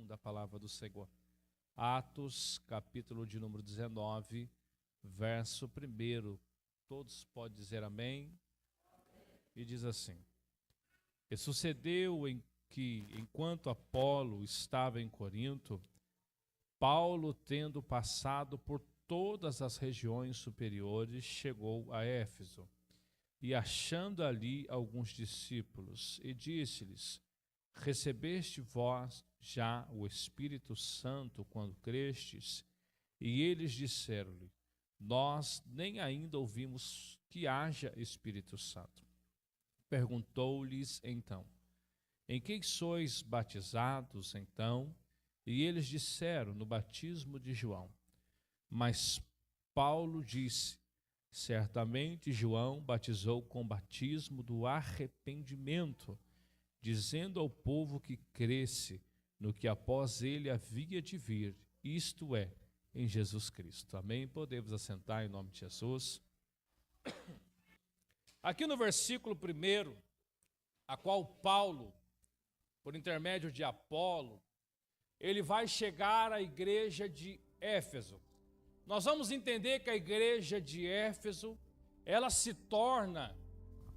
da palavra do Senhor. Atos, capítulo de número 19, verso 1. Todos podem dizer amém? E diz assim: E sucedeu que, enquanto Apolo estava em Corinto, Paulo, tendo passado por todas as regiões superiores, chegou a Éfeso. E achando ali alguns discípulos, e disse-lhes: Recebeste vós já o Espírito Santo quando crestes? E eles disseram-lhe: Nós nem ainda ouvimos que haja Espírito Santo. Perguntou-lhes então: Em que sois batizados então? E eles disseram: No batismo de João. Mas Paulo disse: Certamente João batizou com o batismo do arrependimento, dizendo ao povo que cresce no que após ele havia de vir, isto é, em Jesus Cristo. Amém? Podemos assentar em nome de Jesus. Aqui no versículo 1, a qual Paulo, por intermédio de Apolo, ele vai chegar à igreja de Éfeso. Nós vamos entender que a igreja de Éfeso, ela se torna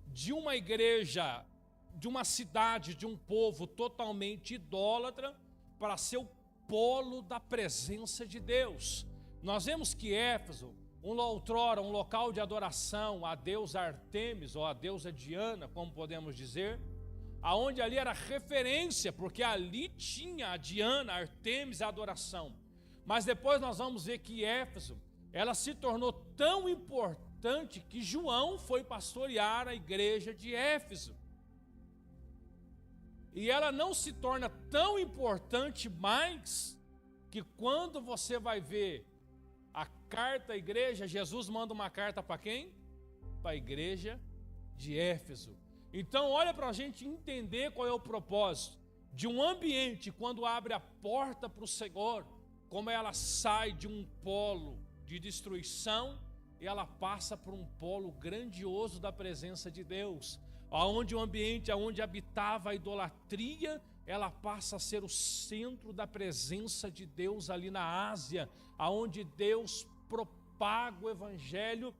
de uma igreja, de uma cidade, de um povo totalmente idólatra, para ser o polo da presença de Deus. Nós vemos que Éfeso, outrora um local de adoração à deusa Artemis, ou à deusa Diana, como podemos dizer, aonde ali era referência, porque ali tinha a Diana, a Artemis, a adoração. Mas depois nós vamos ver que Éfeso, ela se tornou tão importante que João foi pastorear a igreja de Éfeso. E ela não se torna tão importante mais que quando você vai ver a carta à igreja, Jesus manda uma carta para quem? Para a igreja de Éfeso. Então olha para a gente entender qual é o propósito de um ambiente quando abre a porta para o Senhor, como ela sai de um polo de destruição e ela passa por um polo grandioso da presença de Deus, aonde o ambiente onde habitava a idolatria, ela passa a ser o centro da presença de Deus ali na Ásia, aonde Deus propaga o evangelho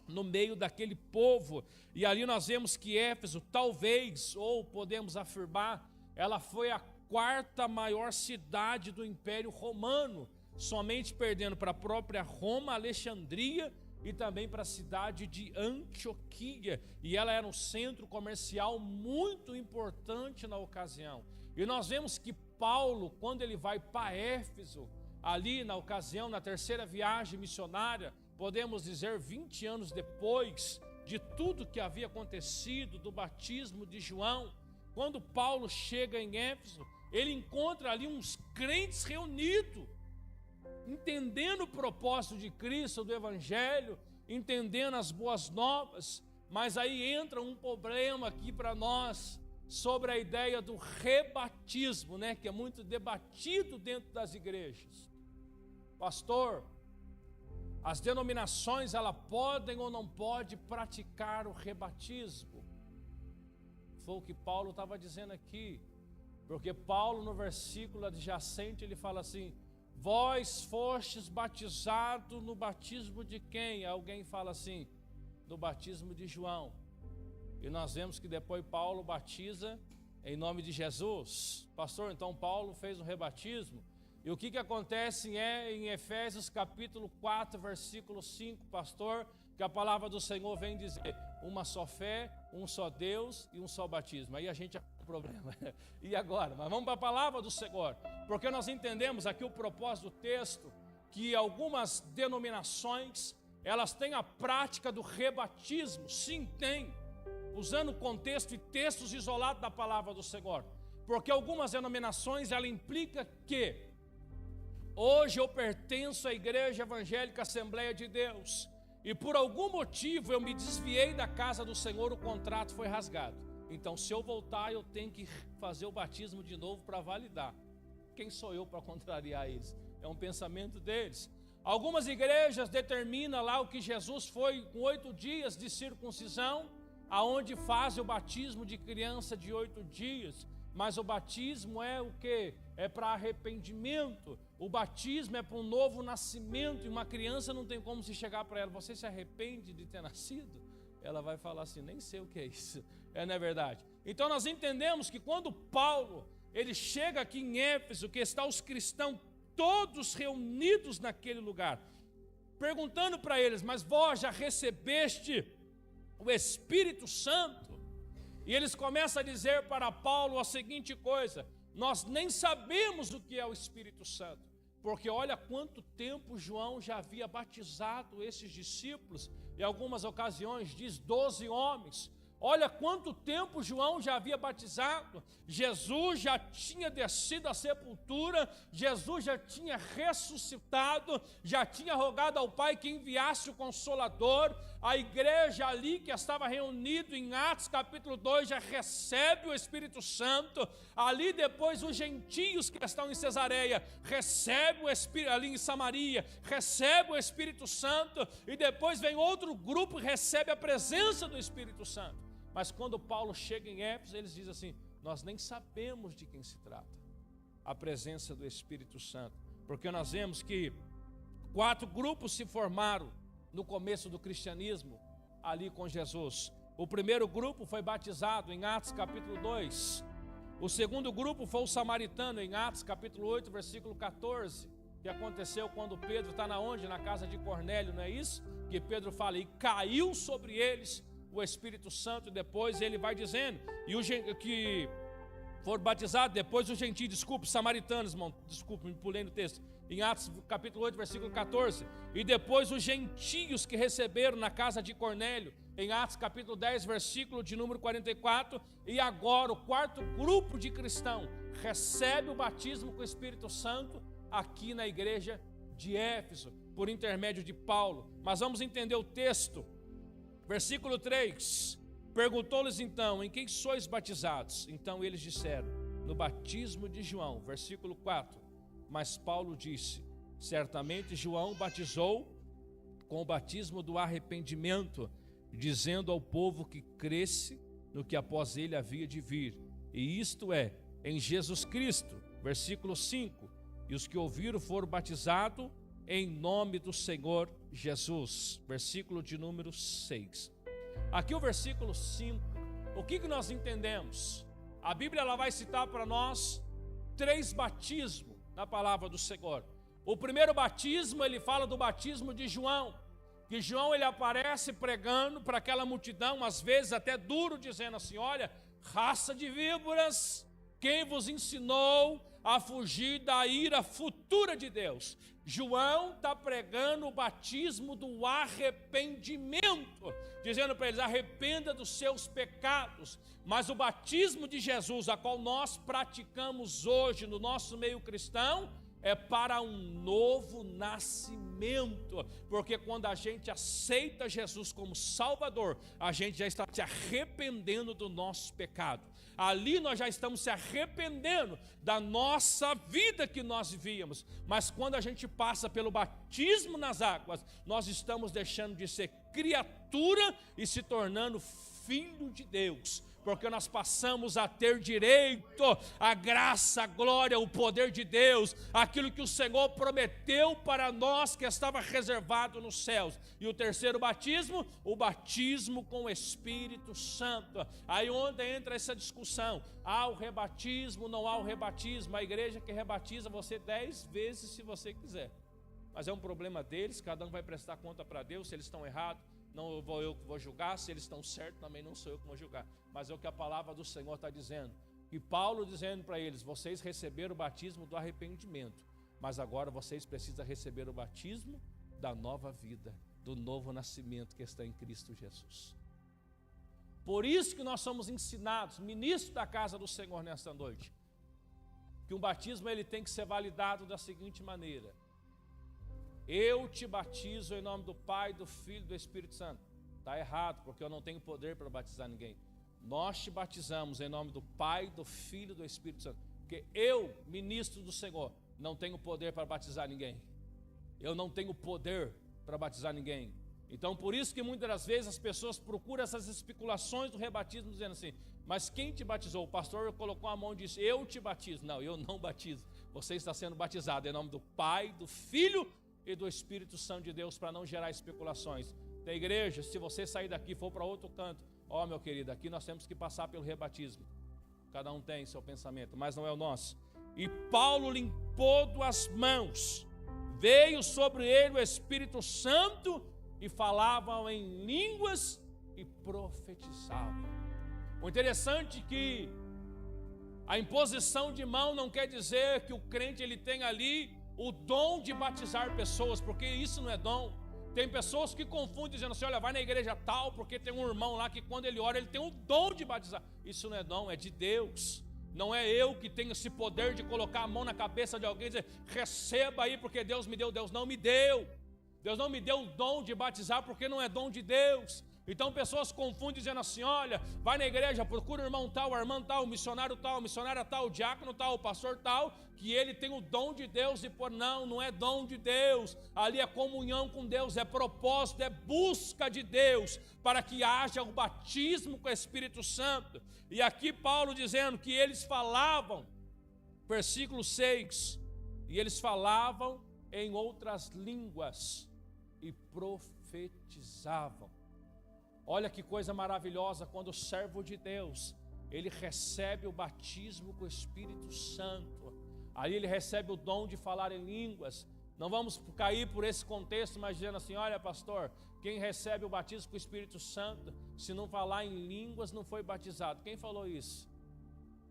no meio daquele povo. E ali nós vemos que Éfeso, talvez, ou podemos afirmar, ela foi a quarta maior cidade do Império Romano, somente perdendo para a própria Roma, Alexandria e também para a cidade de Antioquia. E ela era um centro comercial muito importante na ocasião. E nós vemos que Paulo, quando ele vai para Éfeso, ali na ocasião, na terceira viagem missionária, podemos dizer 20 anos depois de tudo que havia acontecido, do batismo de João, quando Paulo chega em Éfeso, ele encontra ali uns crentes reunidos, entendendo o propósito de Cristo, do Evangelho, entendendo as boas novas. Mas aí entra um problema aqui para nós, sobre a ideia do rebatismo, né, que é muito debatido dentro das igrejas. Pastor, as denominações, elas podem ou não podem praticar o rebatismo? Foi o que Paulo estava dizendo aqui. Porque Paulo, no versículo adjacente, ele fala assim: Vós fostes batizados no batismo de quem? Alguém fala assim: do batismo de João. E nós vemos que depois Paulo batiza em nome de Jesus. Pastor, então Paulo fez um rebatismo. E o que acontece em Efésios capítulo 4, versículo 5, pastor, que a palavra do Senhor vem dizer: uma só fé, um só Deus e um só batismo. Aí a gente o problema. E agora? Mas vamos para a palavra do Senhor, porque nós entendemos aqui o propósito do texto, que algumas denominações, elas têm a prática do rebatismo. Sim, tem, usando o contexto e textos isolados da palavra do Senhor, porque algumas denominações, ela implica que hoje eu pertenço à Igreja Evangélica Assembleia de Deus, e por algum motivo eu me desviei da casa do Senhor, o contrato foi rasgado. Então, se eu voltar, eu tenho que fazer o batismo de novo para validar. Quem sou eu para contrariar eles? É um pensamento deles. Algumas igrejas determinam lá o que Jesus foi com 8 dias de circuncisão, aonde faz o batismo de criança de 8 dias. mas o batismo é o quê? É para arrependimento. O batismo é para um novo nascimento. E uma criança não tem como se chegar para ela: você se arrepende de ter nascido? Ela vai falar assim: nem sei o que é isso. Não é verdade? Então nós entendemos que quando Paulo ele chega aqui em Éfeso, que está os cristãos todos reunidos naquele lugar, perguntando para eles: mas vós já recebeste o Espírito Santo? E eles começam a dizer para Paulo a seguinte coisa: nós nem sabemos o que é o Espírito Santo, porque olha quanto tempo João já havia batizado esses discípulos, em algumas ocasiões diz 12 homens. Olha quanto tempo João já havia batizado. Jesus já tinha descido à sepultura, Jesus já tinha ressuscitado, já tinha rogado ao Pai que enviasse o Consolador. A igreja ali que estava reunida em Atos capítulo 2 já recebe o Espírito Santo. Ali depois os gentios que estão em Cesareia recebem o Espírito, ali em Samaria, recebe o Espírito Santo. E depois vem outro grupo e recebe a presença do Espírito Santo. Mas quando Paulo chega em Éfeso, eles dizem assim: nós nem sabemos de quem se trata a presença do Espírito Santo, porque nós vemos que 4 grupos se formaram no começo do cristianismo ali com Jesus. O primeiro grupo foi batizado em Atos capítulo 2. O segundo grupo foi o samaritano em Atos capítulo 8, versículo 14, que aconteceu quando Pedro está na onde? Na casa de Cornélio, não é isso? Que Pedro fala: e caiu sobre eles o Espírito Santo. E depois ele vai dizendo, e os que foram batizados, depois os gentios, samaritanos, irmão, me pulei no texto, em Atos capítulo 8, versículo 14, e depois os gentios que receberam na casa de Cornélio, em Atos capítulo 10, versículo de número 44, e agora o 4º grupo de cristão recebe o batismo com o Espírito Santo aqui na igreja de Éfeso, por intermédio de Paulo. Mas vamos entender o texto. Versículo 3, perguntou-lhes então: em quem sois batizados? Então eles disseram: no batismo de João. Versículo 4, mas Paulo disse: certamente João batizou com o batismo do arrependimento, dizendo ao povo que cresce no que após ele havia de vir, e isto é, em Jesus Cristo. Versículo 5, e os que ouviram foram batizados em nome do Senhor Jesus. Versículo de número 6. Aqui o versículo 5, o que nós entendemos? A Bíblia ela vai citar para nós 3 batismos na palavra do Senhor. O primeiro batismo, ele fala do batismo de João, que João ele aparece pregando para aquela multidão, às vezes até duro, dizendo assim: olha, raça de víboras, quem vos ensinou a fugir da ira futura de Deus? João está pregando o batismo do arrependimento, dizendo para eles: arrependa dos seus pecados. Mas o batismo de Jesus, a qual nós praticamos hoje no nosso meio cristão, é para um novo nascimento, porque quando a gente aceita Jesus como Salvador, a gente já está se arrependendo do nosso pecado. Ali nós já estamos se arrependendo da nossa vida que nós vivíamos. Mas quando a gente passa pelo batismo nas águas, nós estamos deixando de ser criatura e se tornando filho de Deus, porque nós passamos a ter direito à graça, à glória, ao poder de Deus, aquilo que o Senhor prometeu para nós que estava reservado nos céus. E o terceiro batismo, o batismo com o Espírito Santo. Aí onde entra essa discussão: há o rebatismo, não há o rebatismo? A igreja que rebatiza você 10 vezes se você quiser, mas é um problema deles, cada um vai prestar conta para Deus. Se eles estão errados, não vou eu que vou julgar; se eles estão certos, também não sou eu que vou julgar. Mas é o que a palavra do Senhor está dizendo. E Paulo dizendo para eles: vocês receberam o batismo do arrependimento, mas agora vocês precisam receber o batismo da nova vida, do novo nascimento que está em Cristo Jesus. Por isso que nós somos ensinados, ministros da casa do Senhor nesta noite, que um batismo ele tem que ser validado da seguinte maneira: eu te batizo em nome do Pai, do Filho e do Espírito Santo. Está errado, porque eu não tenho poder para batizar ninguém. Nós te batizamos em nome do Pai, do Filho e do Espírito Santo, porque eu, ministro do Senhor, não tenho poder para batizar ninguém. Eu não tenho poder para batizar ninguém. Então por isso que muitas das vezes as pessoas procuram essas especulações do rebatismo, dizendo assim: Mas quem te batizou? O pastor colocou a mão e disse, eu te batizo. Não, eu não batizo. Você está sendo batizado em nome do Pai, do Filho e do Espírito Santo de Deus, para não gerar especulações. Da igreja, se você sair daqui e for para outro canto, ó meu querido, aqui nós temos que passar pelo rebatismo. Cada um tem seu pensamento, mas não é o nosso. E Paulo limpou as mãos, veio sobre ele o Espírito Santo e falavam em línguas e profetizavam. O interessante é que a imposição de mão não quer dizer que o crente ele tem ali o dom de batizar pessoas, porque isso não é dom. Tem pessoas que confundem dizendo assim, olha, vai na igreja tal, porque tem um irmão lá que quando ele ora, ele tem o dom de batizar. Isso não é dom, é de Deus. Não é eu que tenho esse poder de colocar a mão na cabeça de alguém e dizer, receba aí porque Deus me deu. Deus não me deu. Deus não me deu o dom de batizar porque não é dom de Deus. Então pessoas confundem dizendo assim, olha, vai na igreja, procura o irmão tal, a irmã tal, o missionário tal, a missionária tal, o diácono tal, o pastor tal, que ele tem o dom de Deus. E por não é dom de Deus. Ali é comunhão com Deus, é propósito, é busca de Deus, para que haja o batismo com o Espírito Santo. E aqui Paulo dizendo que eles falavam, versículo 6, e eles falavam em outras línguas e profetizavam. Olha que coisa maravilhosa quando o servo de Deus, ele recebe o batismo com o Espírito Santo. Aí ele recebe o dom de falar em línguas. Não vamos cair por esse contexto, mas dizendo assim, olha pastor, quem recebe o batismo com o Espírito Santo, se não falar em línguas, não foi batizado. Quem falou isso?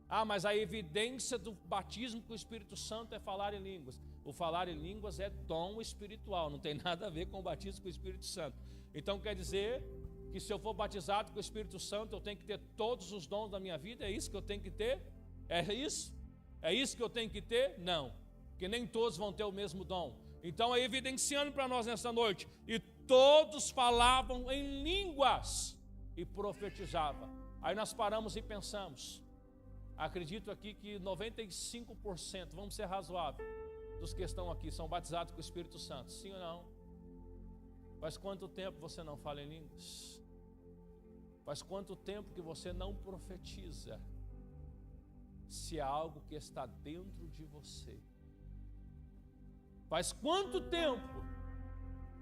Ah, mas a evidência do batismo com o Espírito Santo é falar em línguas. O falar em línguas é dom espiritual, não tem nada a ver com o batismo com o Espírito Santo. Então quer dizer que se eu for batizado com o Espírito Santo, eu tenho que ter todos os dons da minha vida? É isso que eu tenho que ter? É isso? É isso que eu tenho que ter? Não, porque nem todos vão ter o mesmo dom. Então é evidenciando para nós nessa noite, e todos falavam em línguas e profetizavam. Aí nós paramos e pensamos, acredito aqui que 95%, vamos ser razoáveis, dos que estão aqui são batizados com o Espírito Santo, sim ou não? Faz quanto tempo você não fala em línguas? Faz quanto tempo que você não profetiza? Se é algo que está dentro de você. Faz quanto tempo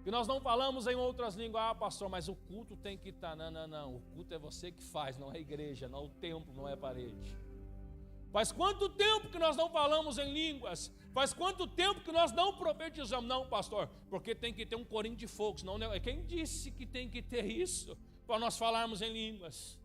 que nós não falamos em outras línguas? Ah, pastor, mas o culto tem que estar. Não, o culto é você que faz, não é a igreja, não é o templo, não é a parede. Faz quanto tempo que nós não falamos em línguas? Faz quanto tempo que nós não profetizamos? Não, pastor, porque tem que ter um corinho de fogo, senão quem disse que tem que ter isso para nós falarmos em línguas?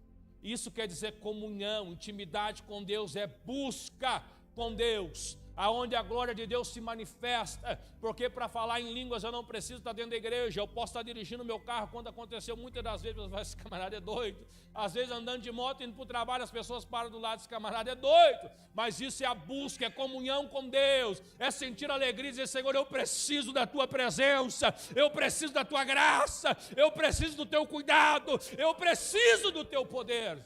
Isso quer dizer comunhão, intimidade com Deus, é busca com Deus, aonde a glória de Deus se manifesta, porque para falar em línguas eu não preciso estar dentro da igreja, eu posso estar dirigindo meu carro, quando aconteceu muitas das vezes, esse camarada é doido, às vezes andando de moto, indo para o trabalho, as pessoas param do lado, esse camarada é doido, mas isso é a busca, é comunhão com Deus, é sentir alegria e dizer, Senhor, eu preciso da tua presença, eu preciso da tua graça, eu preciso do teu cuidado, eu preciso do teu poder.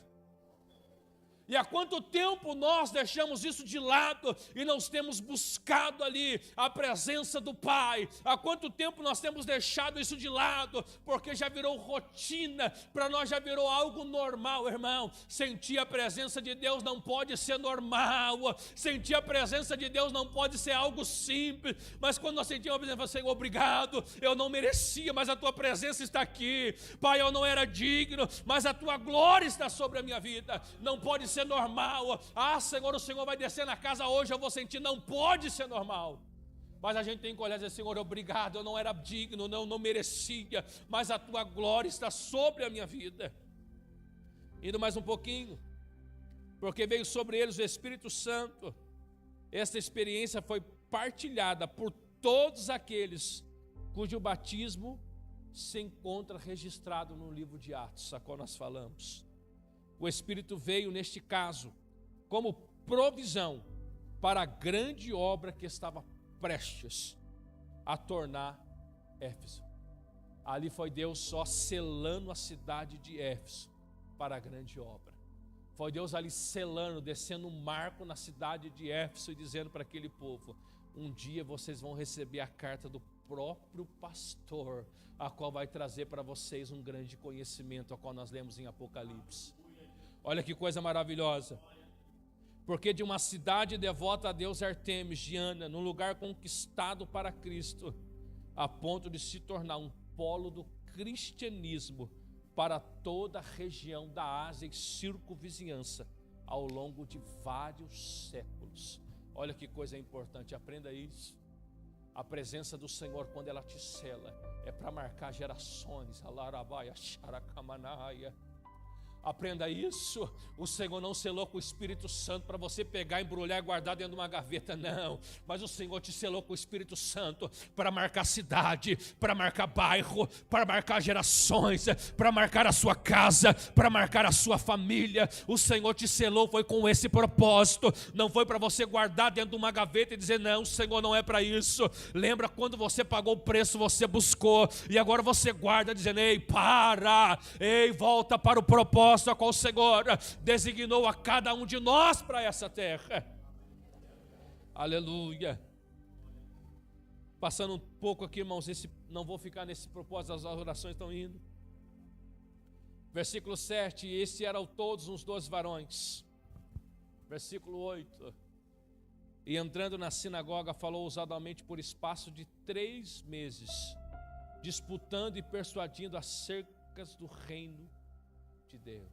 E há quanto tempo nós deixamos isso de lado e não temos buscado ali a presença do Pai? Há quanto tempo nós temos deixado isso de lado, porque já virou rotina, para nós já virou algo normal, irmão. Sentir a presença de Deus não pode ser normal, sentir a presença de Deus não pode ser algo simples, mas quando nós sentimos a presença, Senhor, obrigado, eu não merecia, mas a tua presença está aqui. Pai, eu não era digno, mas a tua glória está sobre a minha vida. Não pode ser normal. Ah, Senhor, o Senhor vai descer na casa hoje, eu vou sentir. Não pode ser normal. Mas a gente tem que olhar e dizer, Senhor, obrigado, eu não era digno, não merecia, mas a tua glória está sobre a minha vida. Indo mais um pouquinho, porque veio sobre eles o Espírito Santo. Esta experiência foi partilhada por todos aqueles cujo batismo se encontra registrado no livro de Atos, a qual nós falamos. O Espírito veio, neste caso, como provisão para a grande obra que estava prestes a tornar Éfeso. Ali foi Deus só selando a cidade de Éfeso para a grande obra. Foi Deus ali selando, descendo um marco na cidade de Éfeso e dizendo para aquele povo, um dia vocês vão receber a carta do próprio pastor, a qual vai trazer para vocês um grande conhecimento, a qual nós lemos em Apocalipse. Olha que coisa maravilhosa. Porque de uma cidade devota a Deus Artemis, Diana, num lugar conquistado para Cristo, a ponto de se tornar um polo do cristianismo para toda a região da Ásia e circunvizinhança, ao longo de vários séculos. Olha que coisa importante, aprenda isso. A presença do Senhor, quando ela te sela, é para marcar gerações. Alarabaia, xaracamanaya. Aprenda isso. O Senhor não selou com o Espírito Santo para você pegar, embrulhar e guardar dentro de uma gaveta, não. Mas o Senhor te selou com o Espírito Santo para marcar cidade, para marcar bairro, para marcar gerações, para marcar a sua casa, para marcar a sua família. O Senhor te selou, foi com esse propósito. Não foi para você guardar dentro de uma gaveta e dizer, não, o Senhor não é para isso. Lembra quando você pagou o preço, você buscou, e agora você guarda dizendo, ei, volta para o propósito a qual o Senhor designou a cada um de nós para essa terra. Aleluia. Passando um pouco aqui, irmãos, não vou ficar nesse propósito, as orações estão indo. Versículo 7, estes eram todos uns 12 varões. Versículo 8, e entrando na sinagoga, falou ousadamente por espaço de 3 meses, disputando e persuadindo acerca do reino de Deus.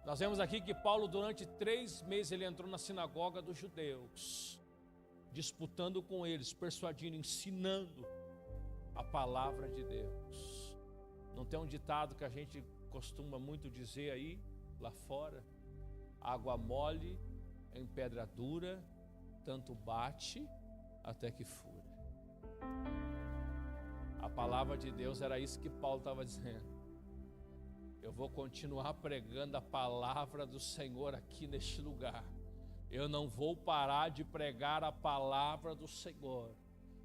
Nós vemos aqui que Paulo, durante 3 meses, ele entrou na sinagoga dos judeus, disputando com eles, persuadindo, ensinando a palavra de Deus. Não tem um ditado que a gente costuma muito dizer aí, lá fora? Água mole em pedra dura, tanto bate até que fura. A palavra de Deus era isso que Paulo estava dizendo. Eu vou continuar pregando a palavra do Senhor aqui neste lugar. Eu não vou parar de pregar a palavra do Senhor.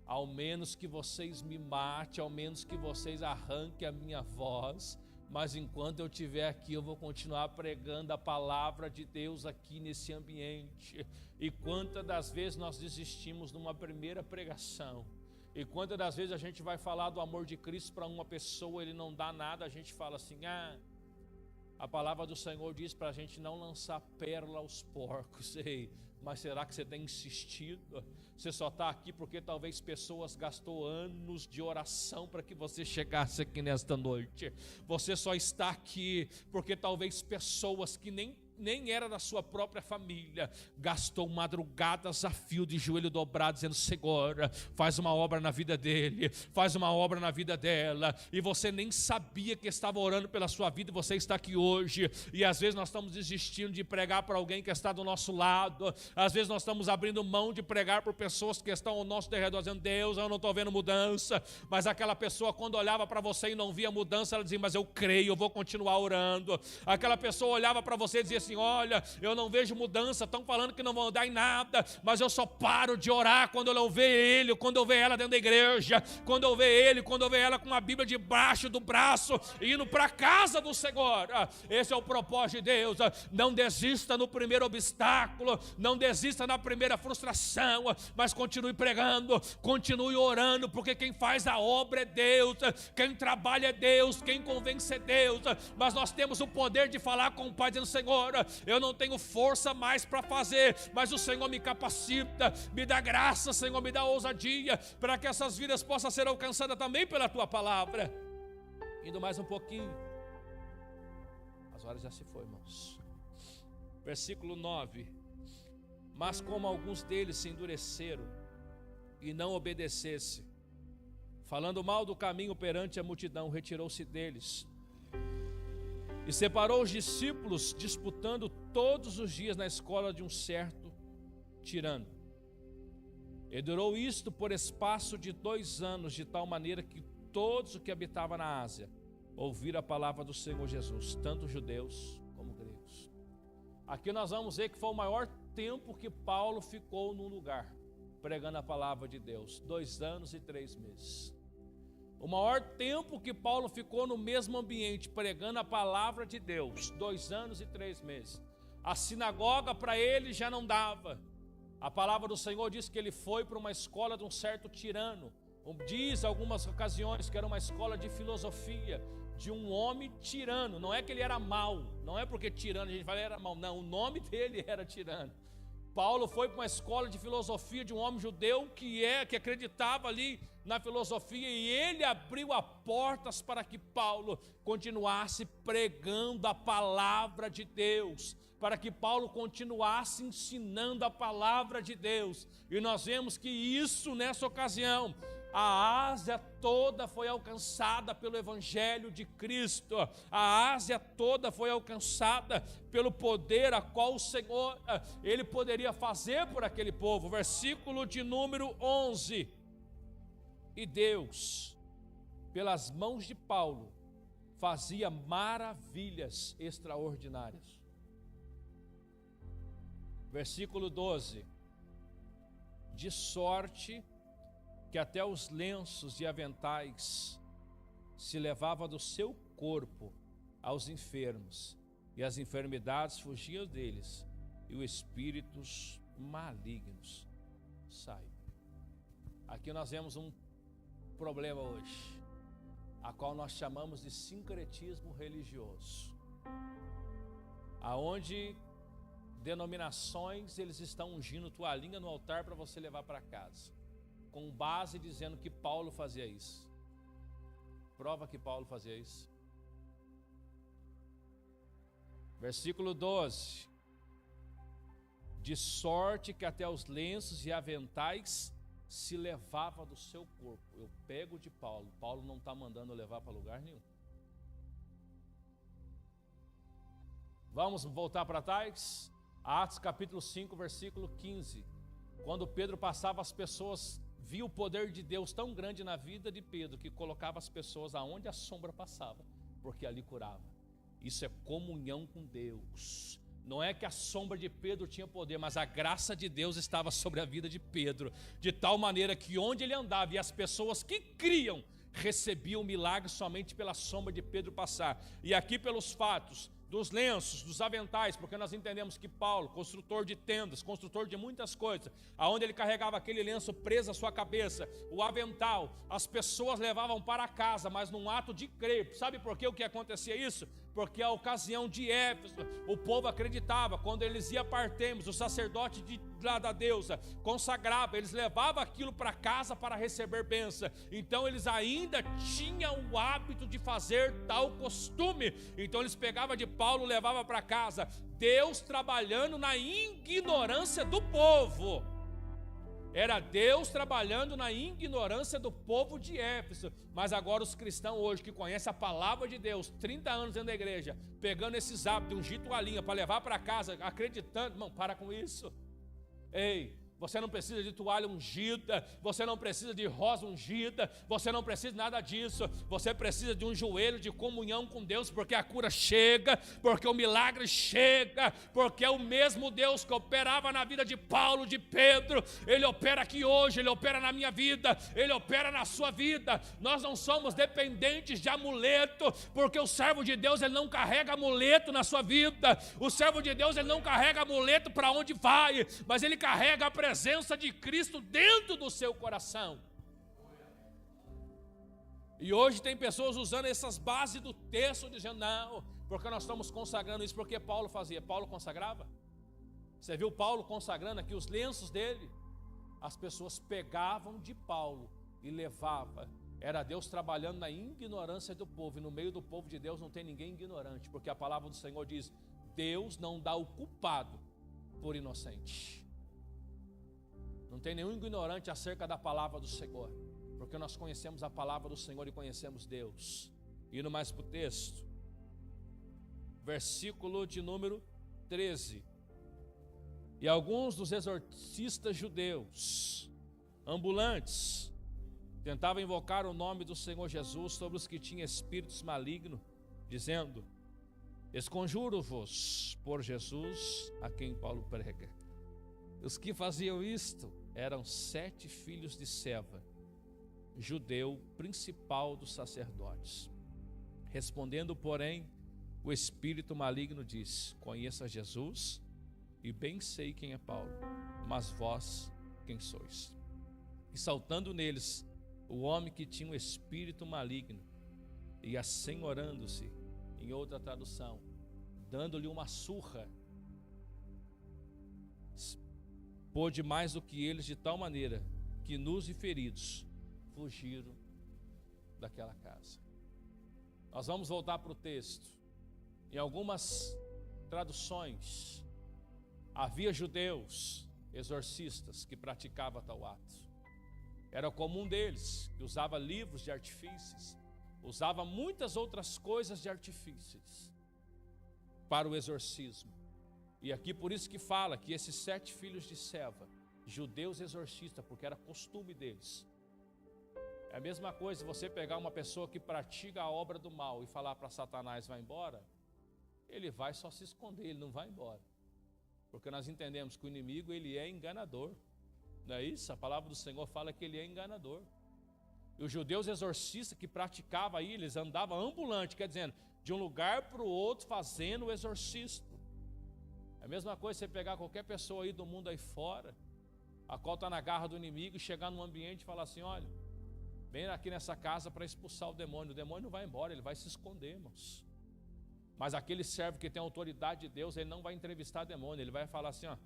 Ao menos que vocês me matem, ao menos que vocês arranquem a minha voz. Mas enquanto eu estiver aqui, eu vou continuar pregando a palavra de Deus aqui nesse ambiente. E quantas das vezes nós desistimos numa primeira pregação? E quantas das vezes a gente vai falar do amor de Cristo para uma pessoa, ele não dá nada, a gente fala assim, a palavra do Senhor diz para a gente não lançar pérola aos porcos. Ei, mas será que você tem insistido? Você só está aqui porque talvez pessoas gastou anos de oração para que você chegasse aqui nesta noite. Você só está aqui porque talvez pessoas que nem era da sua própria família, gastou madrugadas a fio de joelho dobrado, dizendo, Senhor, faz uma obra na vida dele, faz uma obra na vida dela, e você nem sabia que estava orando pela sua vida, e você está aqui hoje. E às vezes nós estamos desistindo de pregar para alguém que está do nosso lado, às vezes nós estamos abrindo mão de pregar por pessoas que estão ao nosso derredor, dizendo, Deus, eu não estou vendo mudança. Mas aquela pessoa, quando olhava para você e não via mudança, ela dizia, mas eu creio, eu vou continuar orando. Aquela pessoa olhava para você e dizia assim, olha, eu não vejo mudança, estão falando que não vão dar em nada, mas eu só paro de orar quando eu ver ele, quando eu ver ela dentro da igreja, quando eu ver ele, quando eu ver ela com a Bíblia debaixo do braço, indo para a casa do Senhor. Esse é o propósito de Deus. Não desista no primeiro obstáculo, não desista na primeira frustração, mas continue pregando, continue orando, porque quem faz a obra é Deus, quem trabalha é Deus, quem convence é Deus. Mas nós temos o poder de falar com o Pai, dizendo, Senhor, eu não tenho força mais para fazer, mas o Senhor me capacita, me dá graça, Senhor, me dá ousadia, para que essas vidas possam ser alcançadas também pela Tua palavra. Indo mais um pouquinho, as horas já se foi, irmãos. Versículo 9, mas como alguns deles se endureceram e não obedecessem, falando mal do caminho perante a multidão, retirou-se deles e separou os discípulos, disputando todos os dias na escola de um certo tirano. E durou isto por espaço de 2 anos, de tal maneira que todos os que habitavam na Ásia ouviram a palavra do Senhor Jesus, tanto judeus como gregos. Aqui nós vamos ver que foi o maior tempo que Paulo ficou num lugar, pregando a palavra de Deus, 2 anos e 3 meses. O maior tempo que Paulo ficou no mesmo ambiente, pregando a palavra de Deus, 2 anos e 3 meses. A sinagoga para ele já não dava. A palavra do Senhor diz que ele foi para uma escola de um certo tirano. Diz algumas ocasiões que era uma escola de filosofia, de um homem tirano. Não é que ele era mau, não é porque tirano a gente fala que ele era mau, não, o nome dele era tirano. Paulo foi para uma escola de filosofia de um homem judeu que acreditava ali na filosofia, e ele abriu as portas para que Paulo continuasse pregando a palavra de Deus, para que Paulo continuasse ensinando a palavra de Deus. E nós vemos que isso, nessa ocasião, a Ásia toda foi alcançada pelo Evangelho de Cristo. A Ásia toda foi alcançada pelo poder a qual o Senhor, Ele poderia fazer por aquele povo. Versículo de número 11. E Deus, pelas mãos de Paulo, fazia maravilhas extraordinárias. Versículo 12. De sorte que até os lenços e aventais se levava do seu corpo aos enfermos, e as enfermidades fugiam deles, e os espíritos malignos saíam. Aqui nós vemos um problema hoje, a qual nós chamamos de sincretismo religioso, aonde denominações eles estão ungindo toalhinha no altar para você levar para casa, com base dizendo que Paulo fazia isso. Prova que Paulo fazia isso. Versículo 12. De sorte que até os lenços e aventais se levava do seu corpo. Eu pego de Paulo. Paulo não está mandando levar para lugar nenhum. Vamos voltar para trás. Atos capítulo 5, versículo 15. Quando Pedro passava, as pessoas viam o poder de Deus tão grande na vida de Pedro, que colocava as pessoas aonde a sombra passava, porque ali curava. Isso é comunhão com Deus. Não é que a sombra de Pedro tinha poder, mas a graça de Deus estava sobre a vida de Pedro, de tal maneira que onde ele andava, e as pessoas que criam recebiam milagre somente pela sombra de Pedro passar. E aqui pelos fatos dos lenços, dos aventais, porque nós entendemos que Paulo, construtor de tendas, construtor de muitas coisas, aonde ele carregava aquele lenço preso à sua cabeça, o avental, as pessoas levavam para casa, mas num ato de crer. Sabe por que o que acontecia isso? Porque a ocasião de Éfeso, o povo acreditava, quando eles iam para Artemis, o sacerdote lá da deusa consagrava, eles levavam aquilo para casa para receber bênção. Então eles ainda tinham o hábito de fazer tal costume. Então eles pegavam de Paulo, levavam para casa. Deus trabalhando na ignorância do povo. Era Deus trabalhando na ignorância do povo de Éfeso. Mas agora os cristãos hoje que conhecem a palavra de Deus, 30 anos dentro da igreja, pegando esses hábitos, ungir toalhinha para levar para casa, acreditando. Irmão, para com isso. Ei, você não precisa de toalha ungida, você não precisa de rosa ungida, você não precisa de nada disso. Você precisa de um joelho de comunhão com Deus, porque a cura chega, porque o milagre chega, porque é o mesmo Deus que operava na vida de Paulo, de Pedro, Ele opera aqui hoje, Ele opera na minha vida, Ele opera na sua vida. Nós não somos dependentes de amuleto, porque o servo de Deus, ele não carrega amuleto na sua vida. O servo de Deus, ele não carrega amuleto para onde vai, mas ele carrega a presença de Cristo dentro do seu coração. E hoje tem pessoas usando essas bases do texto, dizendo, não, porque nós estamos consagrando isso, porque Paulo fazia. Paulo consagrava. Você viu Paulo consagrando aqui os lenços dele? As pessoas pegavam de Paulo e levavam. Era Deus trabalhando na ignorância do povo, e no meio do povo de Deus não tem ninguém ignorante, porque a palavra do Senhor diz, Deus não dá o culpado por inocente. Não tem nenhum ignorante acerca da palavra do Senhor, porque nós conhecemos a palavra do Senhor e conhecemos Deus. Indo mais para o texto, versículo de número 13. E alguns dos exorcistas judeus, ambulantes, tentavam invocar o nome do Senhor Jesus sobre os que tinham espíritos malignos, dizendo, esconjuro-vos por Jesus a quem Paulo prega. Os que faziam isto eram 7 filhos de Seva, judeu principal dos sacerdotes. Respondendo, porém, o espírito maligno disse, conheço a Jesus e bem sei quem é Paulo, mas vós quem sois? E saltando neles, o homem que tinha um espírito maligno e assenhorando-se, em outra tradução, dando-lhe uma surra, pôde mais do que eles, de tal maneira que nus e feridos fugiram daquela casa. Nós vamos voltar para o texto. Em algumas traduções, havia judeus exorcistas que praticavam tal ato. Era comum deles, que usava livros de artifícios, usava muitas outras coisas de artifícios para o exorcismo. E aqui por isso que fala que esses 7 filhos de Seva, judeus exorcistas, porque era costume deles. É a mesma coisa você pegar uma pessoa que pratica a obra do mal e falar para Satanás vai embora, ele vai só se esconder, ele não vai embora. Porque nós entendemos que o inimigo, ele é enganador. Não é isso? A palavra do Senhor fala que ele é enganador. E os judeus exorcistas que praticavam aí, eles andavam ambulante, quer dizer, de um lugar para o outro fazendo o exorcismo. É a mesma coisa você pegar qualquer pessoa aí do mundo aí fora, a qual está na garra do inimigo, e chegar num ambiente e falar assim, olha, vem aqui nessa casa para expulsar o demônio não vai embora, ele vai se esconder, irmãos. Mas aquele servo que tem a autoridade de Deus, ele não vai entrevistar demônio, ele vai falar assim, ó,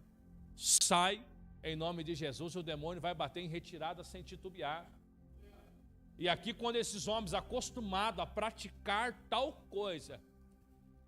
sai em nome de Jesus, e o demônio vai bater em retirada sem titubear. E aqui quando esses homens acostumados a praticar tal coisa,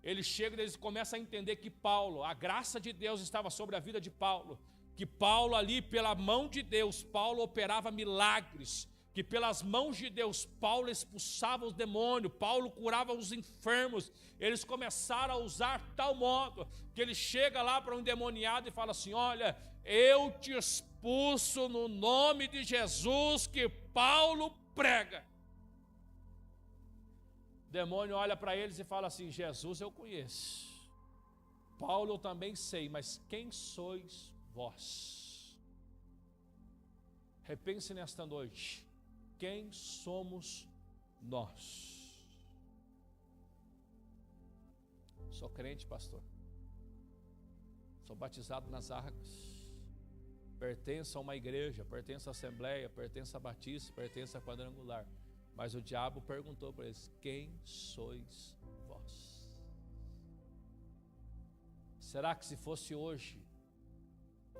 eles chegam e eles começam a entender que Paulo, a graça de Deus estava sobre a vida de Paulo, que Paulo ali, pela mão de Deus, Paulo operava milagres, que pelas mãos de Deus, Paulo expulsava os demônios, Paulo curava os enfermos. Eles começaram a usar tal modo, que ele chega lá para um endemoniado e fala assim, olha, eu te expulso no nome de Jesus que Paulo prega. O demônio olha para eles e fala assim, Jesus eu conheço, Paulo eu também sei, mas quem sois vós? Repense nesta noite, quem somos nós? Sou crente, pastor, sou batizado nas águas, pertenço a uma igreja, pertenço à Assembleia, pertenço a Batista, pertenço a Quadrangular. Mas o diabo perguntou para eles, quem sois vós? Será que se fosse hoje,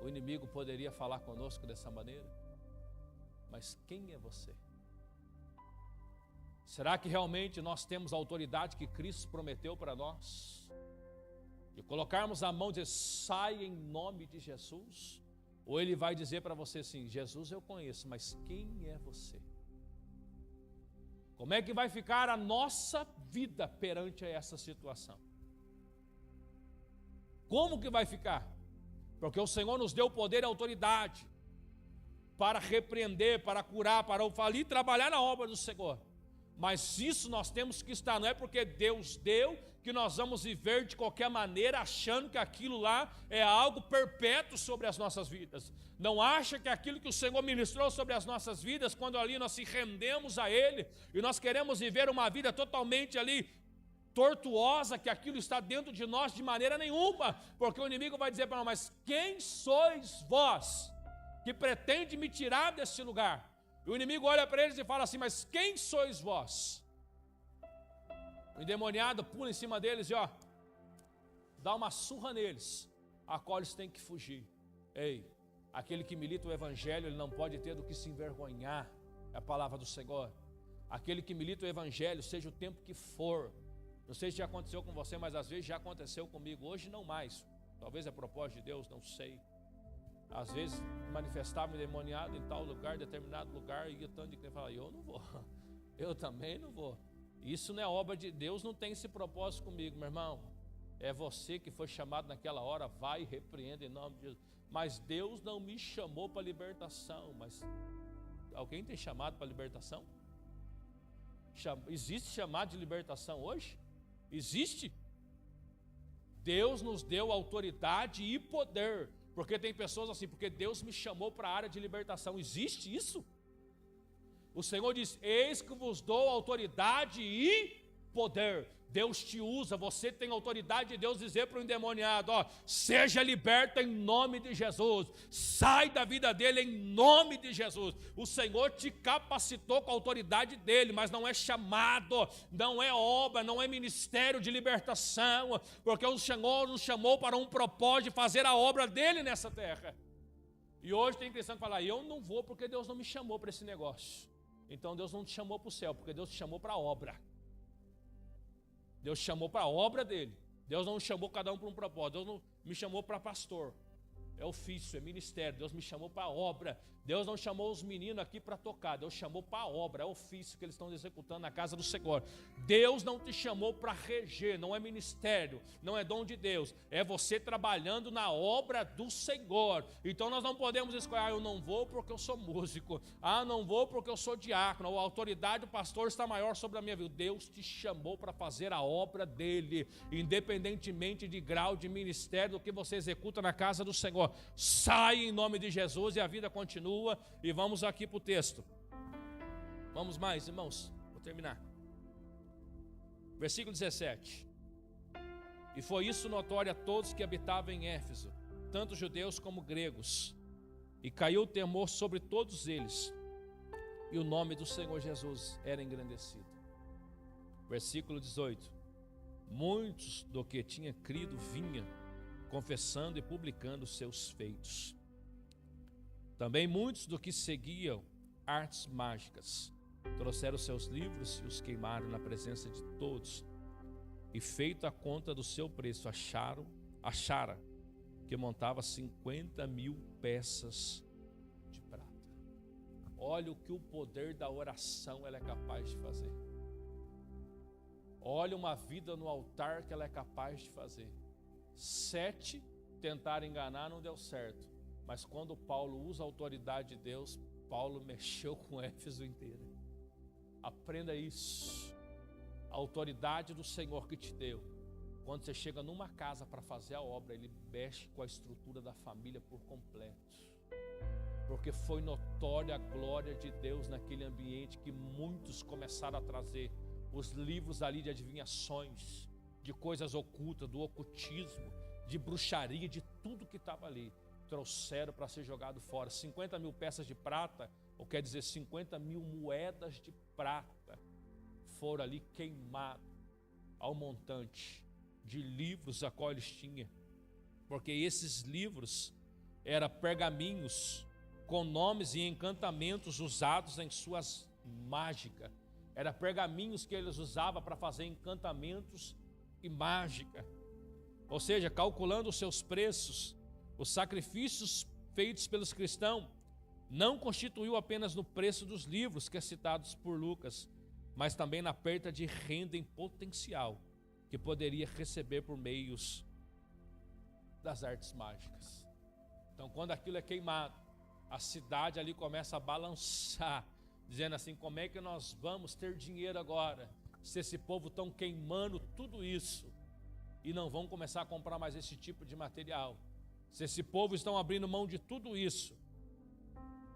o inimigo poderia falar conosco dessa maneira? Mas quem é você? Será que realmente nós temos a autoridade que Cristo prometeu para nós? De colocarmos a mão e dizer, sai em nome de Jesus? Ou ele vai dizer para você assim, Jesus eu conheço, mas quem é você? Como é que vai ficar a nossa vida perante essa situação? Como que vai ficar? Porque o Senhor nos deu o poder e a autoridade para repreender, para curar, para falir e trabalhar na obra do Senhor. Mas isso nós temos que estar, não é porque Deus deu que nós vamos viver de qualquer maneira achando que aquilo lá é algo perpétuo sobre as nossas vidas. Não acha que aquilo que o Senhor ministrou sobre as nossas vidas, quando ali nós se rendemos a Ele e nós queremos viver uma vida totalmente ali tortuosa, que aquilo está dentro de nós de maneira nenhuma, porque o inimigo vai dizer para nós, mas quem sois vós que pretende me tirar desse lugar? E o inimigo olha para eles e fala assim, mas quem sois vós? O endemoniado pula em cima deles e ó, dá uma surra neles, a qual eles têm que fugir. Ei, aquele que milita o evangelho, ele não pode ter do que se envergonhar, é a palavra do Senhor. Aquele que milita o evangelho, seja o tempo que for, não sei se já aconteceu com você, mas às vezes já aconteceu comigo, hoje não mais, talvez é propósito de Deus, não sei. Às vezes manifestava endemoniado em tal lugar, determinado lugar, e ia tanto de quem fala, eu não vou, eu também não vou. Isso não é obra de Deus, não tem esse propósito comigo, meu irmão. É você que foi chamado naquela hora, vai e repreenda em nome de Jesus. Mas Deus não me chamou para libertação. Mas alguém tem chamado para libertação? Existe chamado de libertação hoje? Existe? Deus nos deu autoridade e poder. Porque tem pessoas assim, porque Deus me chamou para a área de libertação. Existe isso? O Senhor diz, eis que vos dou autoridade e poder. Deus te usa, você tem autoridade de Deus dizer para o endemoniado, ó, seja liberto em nome de Jesus, sai da vida dele em nome de Jesus. O Senhor te capacitou com a autoridade dele, mas não é chamado, não é obra, não é ministério de libertação, porque o Senhor nos chamou para um propósito de fazer a obra dele nessa terra. E hoje tem cristão que fala, eu não vou porque Deus não me chamou para esse negócio. Então Deus não te chamou para o céu, porque Deus te chamou para a obra. Deus chamou para a obra dele. Deus não chamou cada um para um propósito. Deus não me chamou para pastor. É ofício, é ministério. Deus me chamou para a obra. Deus não chamou os meninos aqui para tocar. Deus chamou para a obra, é ofício que eles estão executando na casa do Senhor. Deus não te chamou para reger, não é ministério, não é dom de Deus. É você trabalhando na obra do Senhor. Então nós não podemos escolher, eu não vou porque eu sou músico. Não vou porque eu sou diácono. A autoridade do pastor está maior sobre a minha vida. Deus te chamou para fazer a obra dele, independentemente de grau de ministério do que você executa na casa do Senhor. Sai em nome de Jesus e a vida continua. E vamos aqui para o texto. Vamos mais, irmãos. Vou terminar. Versículo 17. E foi isso notório a todos que habitavam em Éfeso, tanto judeus como gregos. E caiu o temor sobre todos eles. E o nome do Senhor Jesus era engrandecido. Versículo 18. Muitos do que tinha crido vinha, confessando e publicando seus feitos. Também muitos do que seguiam artes mágicas trouxeram seus livros e os queimaram na presença de todos. E feito a conta do seu preço, achara que montava 50.000 peças de prata. Olha o que o poder da oração ela é capaz de fazer. Olha uma vida no altar que ela é capaz de fazer. 7 tentaram enganar, não deu certo. Mas quando Paulo usa a autoridade de Deus, Paulo mexeu com Éfeso inteiro. Aprenda isso. A autoridade do Senhor que te deu. Quando você chega numa casa para fazer a obra, Ele mexe com a estrutura da família por completo. Porque foi notória a glória de Deus naquele ambiente que muitos começaram a trazer os livros ali de adivinhações, de coisas ocultas, do ocultismo, de bruxaria, de tudo que estava ali. Trouxeram para ser jogado fora. 50.000 peças de prata, ou quer dizer 50.000 moedas de prata, foram ali queimadas ao montante de livros a qual eles tinham. Porque esses livros eram pergaminhos com nomes e encantamentos usados em suas mágicas. Eram pergaminhos que eles usavam para fazer encantamentos e mágica. Ou seja, calculando os seus preços, os sacrifícios feitos pelos cristãos não constituiu apenas no preço dos livros que é citados por Lucas, mas também na perda de renda em potencial que poderia receber por meios das artes mágicas. Então, quando aquilo é queimado, a cidade ali começa a balançar, dizendo assim, como é que nós vamos ter dinheiro agora, se esse povo estão queimando tudo isso e não vão começar a comprar mais esse tipo de material? Se esse povo estão abrindo mão de tudo isso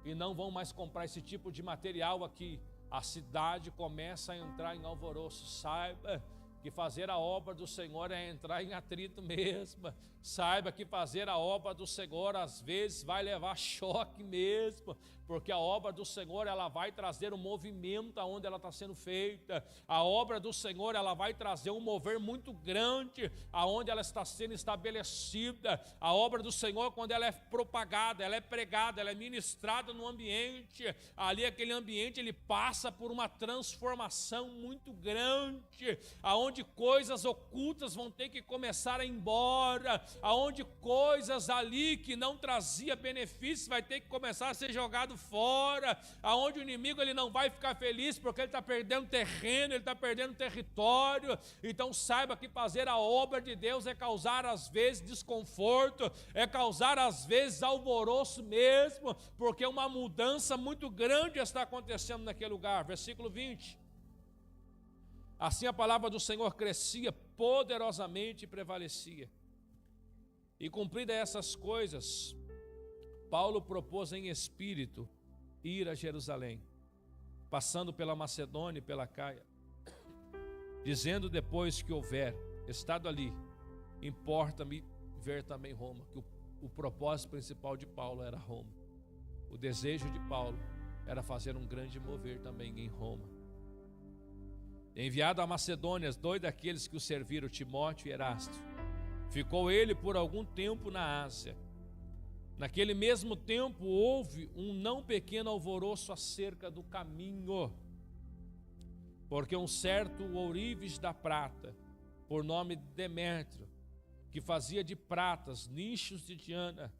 e não vão mais comprar esse tipo de material aqui, a cidade começa a entrar em alvoroço. Saiba que fazer a obra do Senhor é entrar em atrito mesmo. Saiba que fazer a obra do Senhor às vezes vai levar choque mesmo, porque a obra do Senhor ela vai trazer um movimento aonde ela está sendo feita. A obra do Senhor ela vai trazer um mover muito grande aonde ela está sendo estabelecida. A obra do Senhor, quando ela é propagada, ela é pregada, ela é ministrada no ambiente, ali aquele ambiente ele passa por uma transformação muito grande, aonde coisas ocultas vão ter que começar a ir embora, aonde coisas ali que não trazia benefícios vai ter que começar a ser jogado fora, aonde o inimigo ele não vai ficar feliz porque ele está perdendo terreno, ele está perdendo território. Então saiba que fazer a obra de Deus é causar às vezes desconforto, é causar às vezes alvoroço mesmo, porque uma mudança muito grande está acontecendo naquele lugar. Versículo 20. Assim a palavra do Senhor crescia poderosamente e prevalecia. E cumpridas essas coisas, Paulo propôs em espírito ir a Jerusalém, passando pela Macedônia e pela Caia. dizendo depois que houver estado ali, importa-me ver também Roma, que o propósito principal de Paulo era Roma. O desejo de Paulo era fazer um grande mover também em Roma. Enviado a Macedônia, 2 daqueles que o serviram, Timóteo e Erasto, ficou ele por algum tempo na Ásia. Naquele mesmo tempo houve um não pequeno alvoroço acerca do caminho, porque um certo ourives da prata, por nome Demétrio, que fazia de pratas nichos de Diana,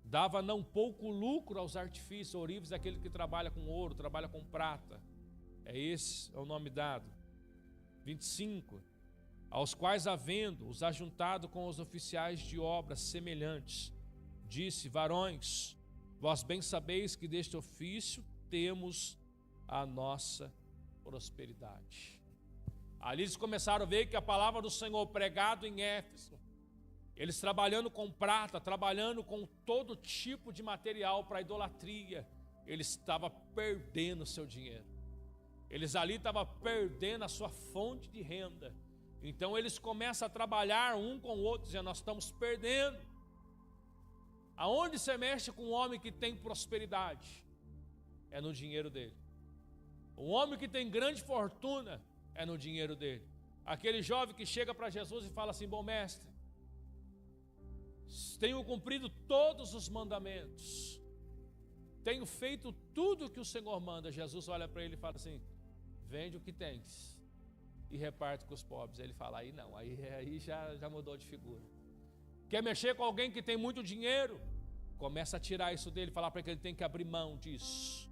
dava não pouco lucro aos artifícios. Ourives é aquele que trabalha com ouro, trabalha com prata. Esse é o nome dado. 25. Aos quais, havendo os ajuntado com os oficiais de obras semelhantes, disse: varões, vós bem sabeis que deste ofício temos a nossa prosperidade. Ali eles começaram a ver que a palavra do Senhor pregado em Éfeso, eles trabalhando com prata, trabalhando com todo tipo de material para idolatria, eles estavam perdendo o seu dinheiro. Eles ali estavam perdendo a sua fonte de renda. Então eles começam a trabalhar um com o outro, dizendo: nós estamos perdendo. Aonde você mexe com um homem que tem prosperidade? É no dinheiro dele. Um homem que tem grande fortuna é no dinheiro dele. Aquele jovem que chega para Jesus e fala assim: bom mestre, tenho cumprido todos os mandamentos, tenho feito tudo o que o Senhor manda. Jesus olha para ele e fala assim: vende o que tens e reparte com os pobres. Ele fala: aí não, aí já mudou de figura. Quer mexer com alguém que tem muito dinheiro? Começa a tirar isso dele, falar para ele que ele tem que abrir mão disso.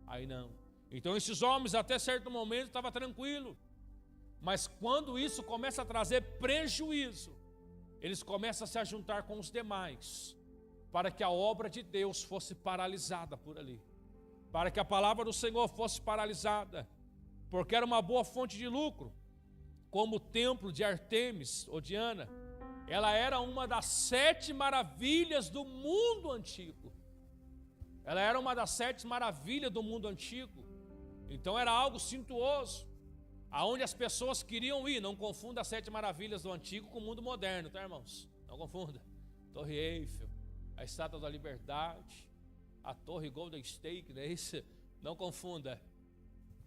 Aí não. Então esses homens até certo momento estavam tranquilos, mas quando isso começa a trazer prejuízo, eles começam a se juntar com os demais, para que a obra de Deus fosse paralisada por ali, para que a palavra do Senhor fosse paralisada, porque era uma boa fonte de lucro. Como o templo de Artemis ou Diana, ela era uma das 7 maravilhas do mundo antigo. Ela era uma das 7 maravilhas do mundo antigo. Então era algo suntuoso, aonde as pessoas queriam ir. Não confunda as 7 maravilhas do antigo com o mundo moderno, tá, irmãos? Não confunda. Torre Eiffel, a Estátua da Liberdade, a Torre Golden State, não é isso? Não confunda.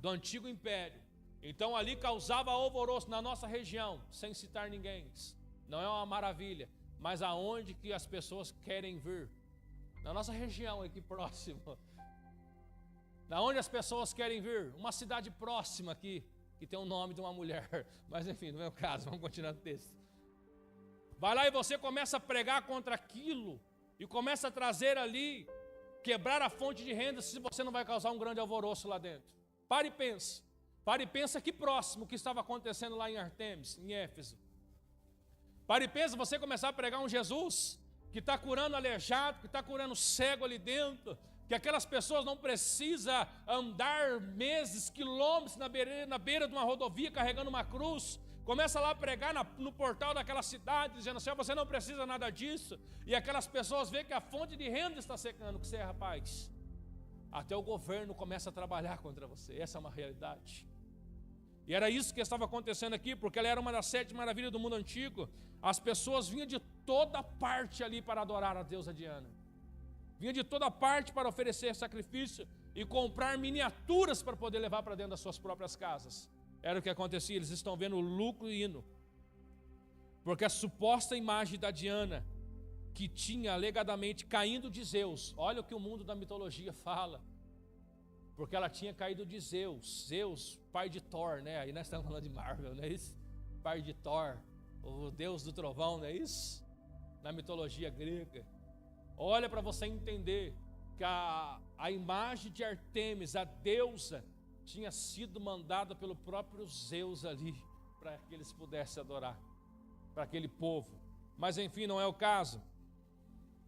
Do antigo império. Então ali causava alvoroço na nossa região, sem citar ninguém. Não é uma maravilha, mas aonde que as pessoas querem vir? Na nossa região aqui próximo. Na onde as pessoas querem vir? Uma cidade próxima aqui, que tem o nome de uma mulher. Mas enfim, não é o caso, vamos continuar no texto. Vai lá e você começa a pregar contra aquilo, e começa a trazer ali, quebrar a fonte de renda, se você não vai causar um grande alvoroço lá dentro. Pare e pensa. Pare e pensa aqui próximo, o que estava acontecendo lá em Artemis, em Éfeso. Pare e pensa você começar a pregar um Jesus que está curando aleijado, que está curando cego ali dentro, que aquelas pessoas não precisam andar meses, quilômetros na beira de uma rodovia carregando uma cruz. Começa lá a pregar no portal daquela cidade, dizendo assim: você não precisa nada disso. E aquelas pessoas veem que a fonte de renda está secando. O que você é, rapaz? Até o governo começa a trabalhar contra você. Essa é uma realidade. E era isso que estava acontecendo aqui, porque ela era uma das 7 maravilhas do mundo antigo. As pessoas vinham de toda parte ali para adorar a deusa Diana. Vinham de toda parte para oferecer sacrifício e comprar miniaturas para poder levar para dentro das suas próprias casas. Era o que acontecia, eles estão vendo o lucro indo. Porque a suposta imagem da Diana, que tinha alegadamente caindo de Zeus, olha o que o mundo da mitologia fala, porque ela tinha caído de Zeus, pai de Thor, né? Aí nós estamos falando de Marvel, não é isso? Pai de Thor, o deus do trovão, não é isso? Na mitologia grega. Olha para você entender que a imagem de Artemis, a deusa, tinha sido mandada pelo próprio Zeus ali, para que eles pudessem adorar, para aquele povo. Mas enfim, não é o caso.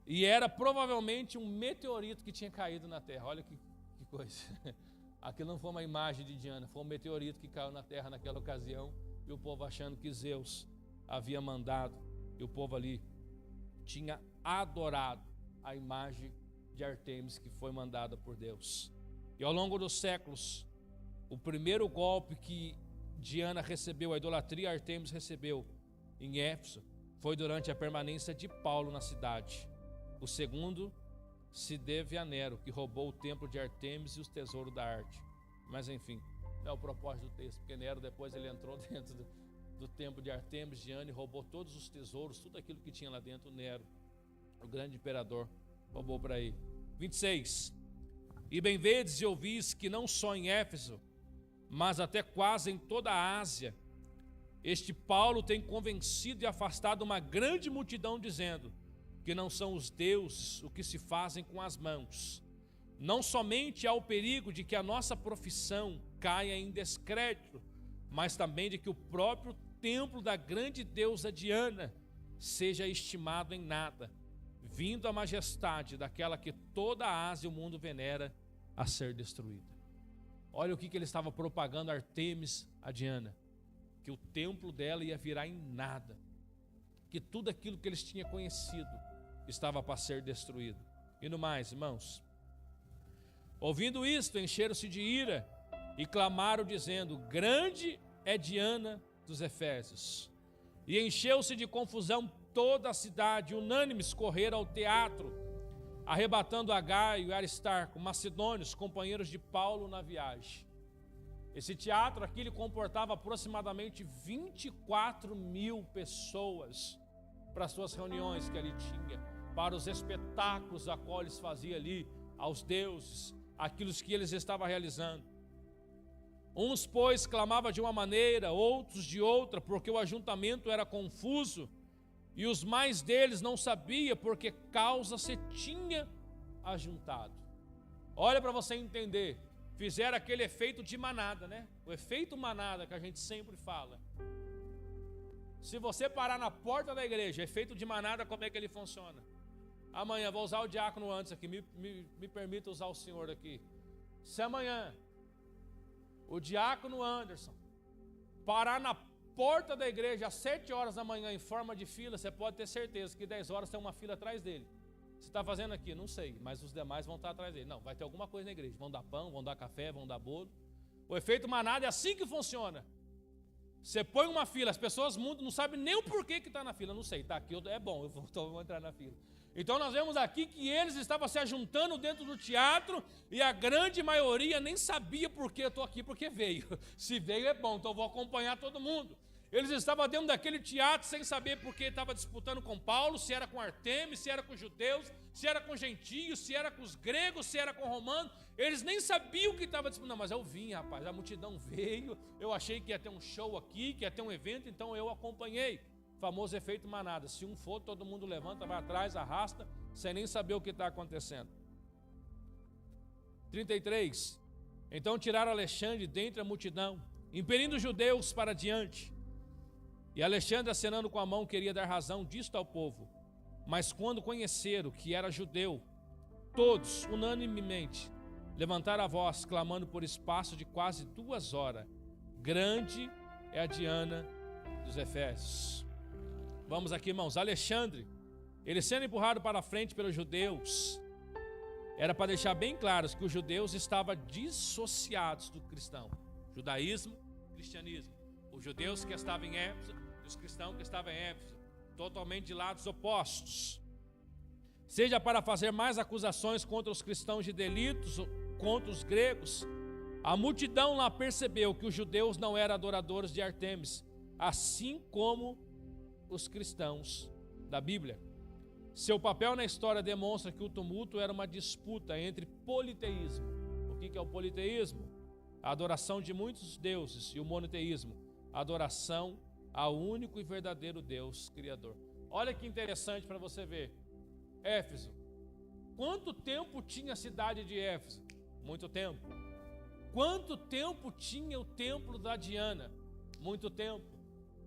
E era provavelmente um meteorito que tinha caído na terra. Olha que coisa. Aquilo não foi uma imagem de Diana, foi um meteorito que caiu na terra naquela ocasião, e o povo achando que Zeus havia mandado, e o povo ali tinha adorado a imagem de Artemis que foi mandada por Deus. E ao longo dos séculos, o primeiro golpe que Diana recebeu, a idolatria Artemis recebeu em Éfeso, foi durante a permanência de Paulo na cidade. O segundo se deve a Nero, que roubou o templo de Artemis e os tesouros da arte. Mas enfim, não é o propósito do texto, porque Nero depois ele entrou dentro do templo de Artemis, Diana, e roubou todos os tesouros, tudo aquilo que tinha lá dentro. Nero, o grande imperador, roubou para ele. 26. E bem vedes e ouvis que não só em Éfeso, mas até quase em toda a Ásia, este Paulo tem convencido e afastado uma grande multidão, dizendo que não são os deuses o que se fazem com as mãos. Não somente há o perigo de que a nossa profissão caia em descrédito, mas também de que o próprio templo da grande deusa Diana seja estimado em nada, vindo a majestade daquela que toda a Ásia e o mundo venera a ser destruída. Olha o que ele estava propagando, Artemis, a Diana, que o templo dela ia virar em nada, que tudo aquilo que eles tinham conhecido estava para ser destruído. E no mais, irmãos, ouvindo isto, encheram-se de ira e clamaram dizendo: grande é Diana dos Efésios. E encheu-se de confusão toda a cidade, unânimes correram ao teatro, arrebatando a Gaio e Aristarco, macedônios, companheiros de Paulo na viagem. Esse teatro aqui ele comportava aproximadamente 24 mil pessoas para as suas reuniões que ali tinha, para os espetáculos a qual eles faziam ali aos deuses, aquilo que eles estavam realizando. Uns, pois, clamavam de uma maneira, outros de outra, porque o ajuntamento era confuso, e os mais deles não sabiam porque causa se tinha ajuntado. Olha para você entender, fizeram aquele efeito de manada, né? O efeito manada que a gente sempre fala. Se você parar na porta da igreja, efeito de manada, como é que ele funciona? Amanhã, vou usar o diácono antes aqui, me permita usar o senhor aqui. Se amanhã o diácono Anderson parar na porta da igreja às 7 horas da manhã em forma de fila, você pode ter certeza que 10 horas tem uma fila atrás dele. Você está fazendo aqui? Não sei, mas os demais vão estar atrás dele. Não, vai ter alguma coisa na igreja. Vão dar pão, vão dar café, vão dar bolo. O efeito manada é assim que funciona. Você põe uma fila, as pessoas mudam, não sabem nem o porquê que está na fila. Não sei, está aqui, é bom, então vou entrar na fila. Então nós vemos aqui que eles estavam se ajuntando dentro do teatro e a grande maioria nem sabia por que eu estou aqui, porque veio. Se veio é bom, então eu vou acompanhar todo mundo. Eles estavam dentro daquele teatro sem saber por que estava disputando com Paulo, se era com Artemis, se era com os judeus, se era com gentios, se era com os gregos, se era com romanos. Eles nem sabiam o que estava disputando. Não, mas eu vim, rapaz, a multidão veio, eu achei que ia ter um show aqui, que ia ter um evento, então eu acompanhei. Famoso efeito manada. Se um for, todo mundo levanta, vai atrás, arrasta, sem nem saber o que está acontecendo. 33. Então tiraram Alexandre dentre a multidão, impelindo os judeus para diante. E Alexandre, acenando com a mão, queria dar razão disto ao povo. Mas quando conheceram que era judeu, todos, unanimemente, levantaram a voz, clamando por espaço de quase 2 horas: grande é a Diana dos Efésios. Vamos aqui, irmãos. Alexandre, ele sendo empurrado para a frente pelos judeus, era para deixar bem claro que os judeus estavam dissociados do cristão. Judaísmo, cristianismo. Os judeus que estavam em Éfeso e os cristãos que estavam em Éfeso, totalmente de lados opostos. Seja para fazer mais acusações contra os cristãos de delitos, contra os gregos, a multidão lá percebeu que os judeus não eram adoradores de Artemis, assim como os cristãos da Bíblia. Seu papel na história demonstra que o tumulto era uma disputa entre politeísmo. O que é o politeísmo? A adoração de muitos deuses, e o monoteísmo, a adoração ao único e verdadeiro Deus Criador. Olha que interessante para você ver. Éfeso. Quanto tempo tinha a cidade de Éfeso? Muito tempo. Quanto tempo tinha o templo da Diana? Muito tempo.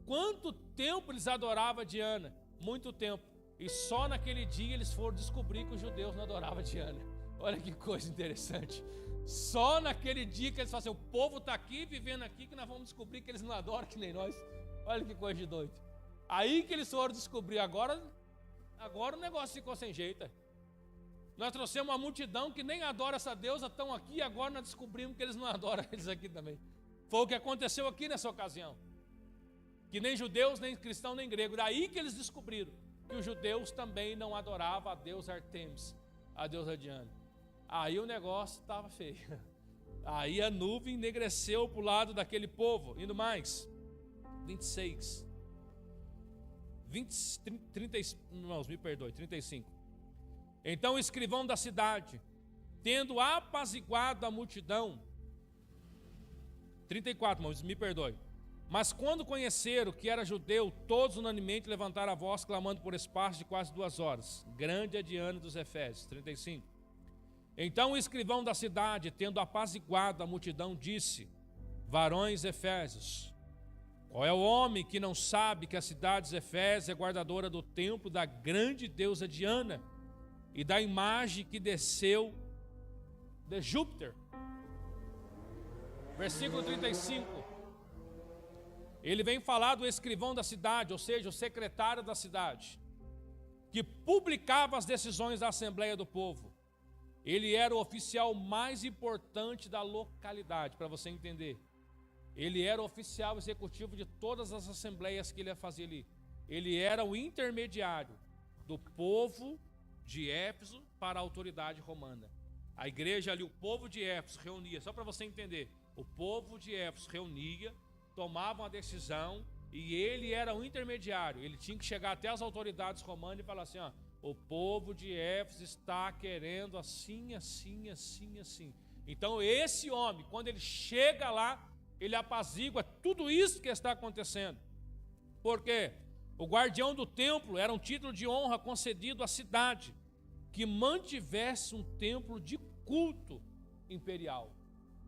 Quanto tempo eles adoravam a Diana? Muito tempo. E só naquele dia eles foram descobrir que os judeus não adoravam a Diana. Olha que coisa interessante. Só naquele dia que eles falam assim: o povo está aqui, vivendo aqui, que nós vamos descobrir que eles não adoram que nem nós. Olha que coisa de doido. Aí que eles foram descobrir. Agora o negócio ficou sem jeito. Nós trouxemos uma multidão que nem adora essa deusa, estão aqui, e agora nós descobrimos que eles não adoram eles aqui também. Foi o que aconteceu aqui nessa ocasião. Que nem judeus, nem cristão, nem grego. Daí que eles descobriram que os judeus também não adoravam a deusa Artemis, a deusa Diana. Aí o negócio estava feio. Aí a nuvem enegreceu para o lado daquele povo. Indo mais. 26. 35. Então o escrivão da cidade, tendo apaziguado a multidão. 34, irmãos, me perdoe. Mas quando conheceram que era judeu, todos unanimemente levantaram a voz, clamando por espaço de quase 2 horas. Grande é a Diana dos Efésios. 35. Então o escrivão da cidade, tendo apaziguado a multidão, disse: varões efésios, qual é o homem que não sabe que a cidade de Efésios é guardadora do templo da grande deusa Diana e da imagem que desceu de Júpiter? Versículo 35. Ele vem falar do escrivão da cidade, ou seja, o secretário da cidade, que publicava as decisões da Assembleia do Povo. Ele era o oficial mais importante da localidade, para você entender. Ele era o oficial executivo de todas as assembleias que ele ia fazer ali. Ele era o intermediário do povo de Éfeso para a autoridade romana. A igreja ali, o povo de Éfeso reunia, só para você entender, o povo de Éfeso reunia, tomava uma decisão e ele era o intermediário. Ele tinha que chegar até as autoridades romanas e falar assim, ó, o povo de Éfeso está querendo assim, assim, assim, assim. Então esse homem, quando ele chega lá, ele apazigua tudo isso que está acontecendo. Por quê? O guardião do templo era um título de honra concedido à cidade que mantivesse um templo de culto imperial.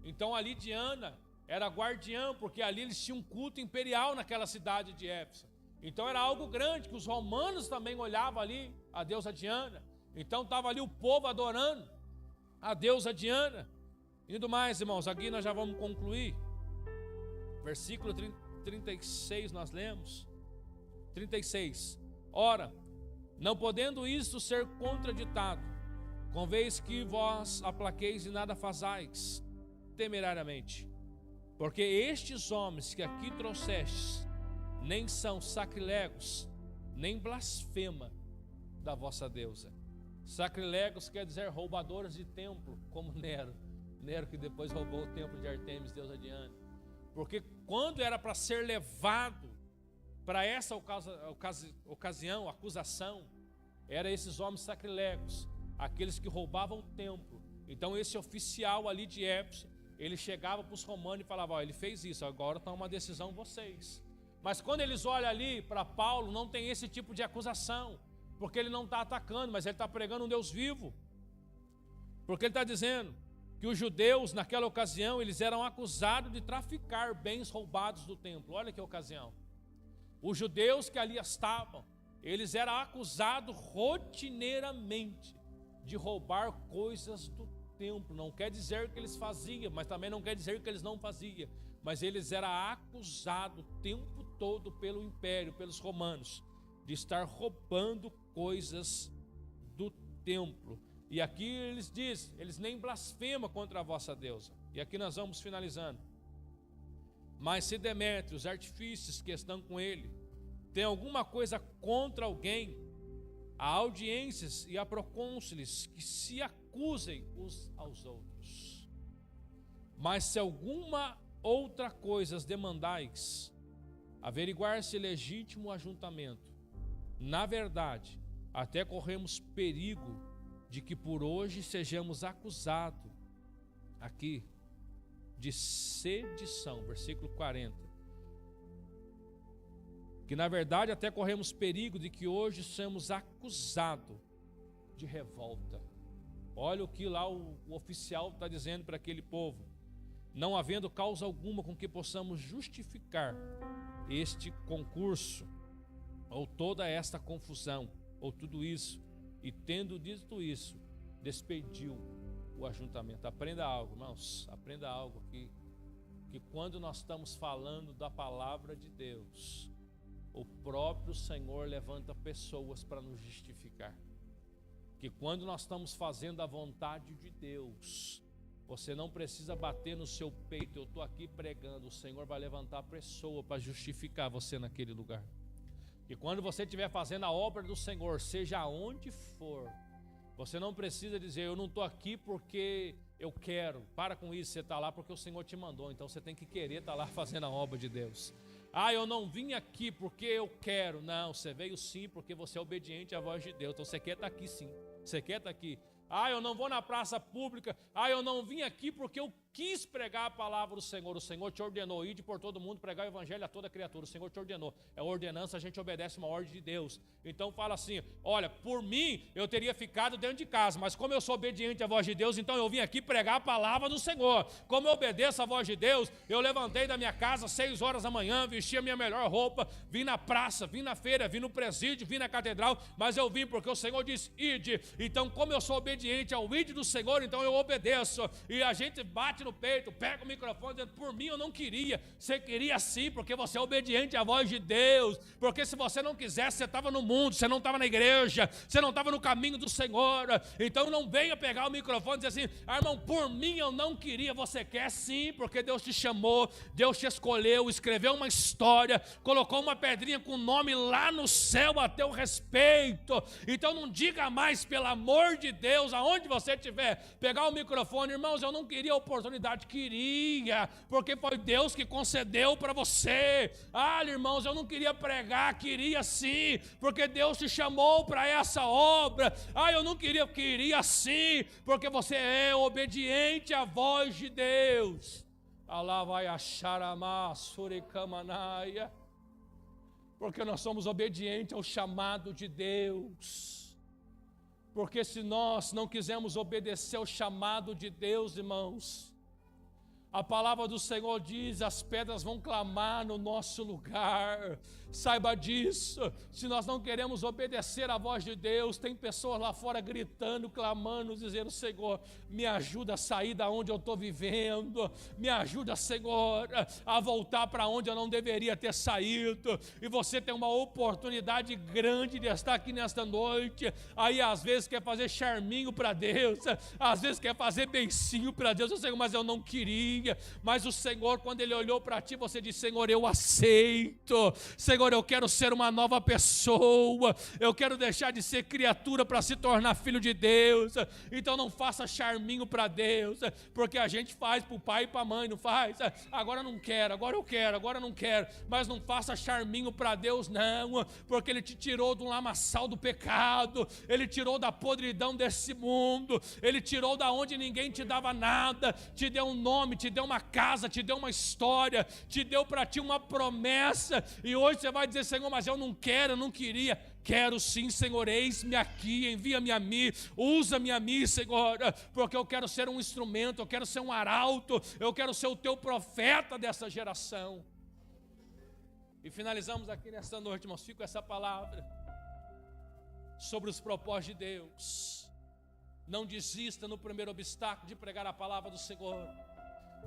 Então ali Diana era guardiã, porque ali eles tinham um culto imperial naquela cidade de Éfeso. Então era algo grande, que os romanos também olhavam ali a deusa Diana. Então estava ali o povo adorando a deusa Diana. Indo mais, irmãos, aqui nós já vamos concluir. Versículo 36 nós lemos. 36. Ora, não podendo isto ser contraditado, convém que vós aplaqueis e nada fazais temerariamente. Porque estes homens que aqui trouxestes nem são sacrilegos, nem blasfema da vossa deusa. Sacrilegos quer dizer roubadores de templo, como Nero. Nero que depois roubou o templo de Artemis, deusa Diana. Porque quando era para ser levado para essa ocasião, acusação, eram esses homens sacrilegos, aqueles que roubavam o templo. Então esse oficial ali de Éfeso, ele chegava para os romanos e falava, ó, ele fez isso, agora está uma decisão vocês. Mas quando eles olham ali para Paulo, não tem esse tipo de acusação, porque ele não está atacando, mas ele está pregando um Deus vivo. Porque ele está dizendo que os judeus naquela ocasião, eles eram acusados de traficar bens roubados do templo. Olha que ocasião. Os judeus que ali estavam, eles eram acusados rotineiramente de roubar coisas do templo. Não quer dizer que eles faziam, mas também não quer dizer que eles não faziam. Mas eles eram acusados o tempo todo pelo império, pelos romanos, de estar roubando coisas do templo. E aqui eles dizem, eles nem blasfemam contra a vossa deusa. E aqui nós vamos finalizando. Mas se Demétrio, os artifícios que estão com ele, tem alguma coisa contra alguém, há audiências e há procônsules que se acusem uns aos outros. Mas se alguma outra coisa demandais, averiguar-se legítimo ajuntamento. Na verdade, até corremos perigo de que por hoje sejamos acusados aqui de sedição, versículo 40. Que na verdade até corremos perigo de que hoje sejamos acusados de revolta. Olha o que lá o oficial está dizendo para aquele povo. Não havendo causa alguma com que possamos justificar este concurso, ou toda esta confusão, ou tudo isso, e tendo dito isso, despediu o ajuntamento. Aprenda algo, irmãos, aprenda algo aqui, que quando nós estamos falando da palavra de Deus, o próprio Senhor levanta pessoas para nos justificar. Que quando nós estamos fazendo a vontade de Deus, o Você não precisa bater no seu peito. Eu estou aqui pregando. O Senhor vai levantar a pessoa para justificar você naquele lugar. E quando você estiver fazendo a obra do Senhor, seja aonde for, você não precisa dizer, eu não estou aqui porque eu quero. Para com isso, você está lá porque o Senhor te mandou. Então você tem que querer estar lá fazendo a obra de Deus. Ah, eu não vim aqui porque eu quero. Não, você veio sim porque você é obediente à voz de Deus. Então você quer estar aqui sim. Você quer estar aqui. Ah, eu não vou na praça pública. Ah, eu não vim aqui porque eu quis pregar a palavra do Senhor. O Senhor te ordenou, ide por todo mundo, pregar o evangelho a toda criatura. O Senhor te ordenou. É ordenança, a gente obedece uma ordem de Deus. Então fala assim, olha, por mim eu teria ficado dentro de casa, mas como eu sou obediente à voz de Deus, então eu vim aqui pregar a palavra do Senhor. Como eu obedeço à voz de Deus, eu levantei da minha casa 6 horas da manhã, vesti a minha melhor roupa, vim na praça, vim na feira, vim no presídio, vim na catedral, mas eu vim porque o Senhor disse, ide. Então como eu sou obediente ao ide do Senhor, então eu obedeço. E a gente bate no peito, pega o microfone dizendo, por mim eu não queria. Você queria sim, porque você é obediente à voz de Deus. Porque se você não quisesse, você estava no mundo, você não estava na igreja, você não estava no caminho do Senhor. Então não venha pegar o microfone e dizer assim, irmão, por mim eu não queria. Você quer sim, porque Deus te chamou, Deus te escolheu, escreveu uma história, colocou uma pedrinha com o nome lá no céu a teu respeito. Então não diga mais, pelo amor de Deus, aonde você estiver, pegar o microfone, irmãos, eu não queria a oportunidade, queria, porque foi Deus que concedeu para você. Ah, irmãos, eu não queria pregar, queria sim, porque Deus te chamou para essa obra. Ah, eu não queria sim, porque você é obediente à voz de Deus. Alá vai achar a suricamanaia, porque nós somos obedientes ao chamado de Deus. Porque se nós não quisermos obedecer ao chamado de Deus, irmãos, a palavra do Senhor diz, as pedras vão clamar no nosso lugar. Saiba disso. Se nós não queremos obedecer à voz de Deus, tem pessoas lá fora gritando, clamando, dizendo, Senhor, me ajuda a sair da onde eu estou vivendo, me ajuda, Senhor, a voltar para onde eu não deveria ter saído. E você tem uma oportunidade grande de estar aqui nesta noite. Aí às vezes quer fazer charminho para Deus, às vezes quer fazer beicinho para Deus. Eu sei, mas eu não queria. Mas o Senhor, quando Ele olhou para ti, você disse, Senhor, eu aceito. Senhor, eu quero ser uma nova pessoa, eu quero deixar de ser criatura para se tornar filho de Deus. Então não faça charminho para Deus, porque a gente faz para o pai e para a mãe, não faz? Agora não quero, agora eu quero, agora não quero. Mas não faça charminho para Deus não, porque Ele te tirou do lamaçal do pecado, Ele tirou da podridão desse mundo, Ele tirou da onde ninguém te dava nada, te deu um nome, te deu uma casa, te deu uma história, te deu para ti uma promessa. E hoje você vai dizer, Senhor, mas eu não quero, eu não queria. Quero sim, Senhor, eis-me aqui, envia-me a mim, usa-me a mim, Senhor, porque eu quero ser um instrumento, eu quero ser um arauto, eu quero ser o teu profeta dessa geração. E finalizamos aqui nesta noite, irmãos, fico com essa palavra sobre os propósitos de Deus. Não desista no primeiro obstáculo de pregar a palavra do Senhor.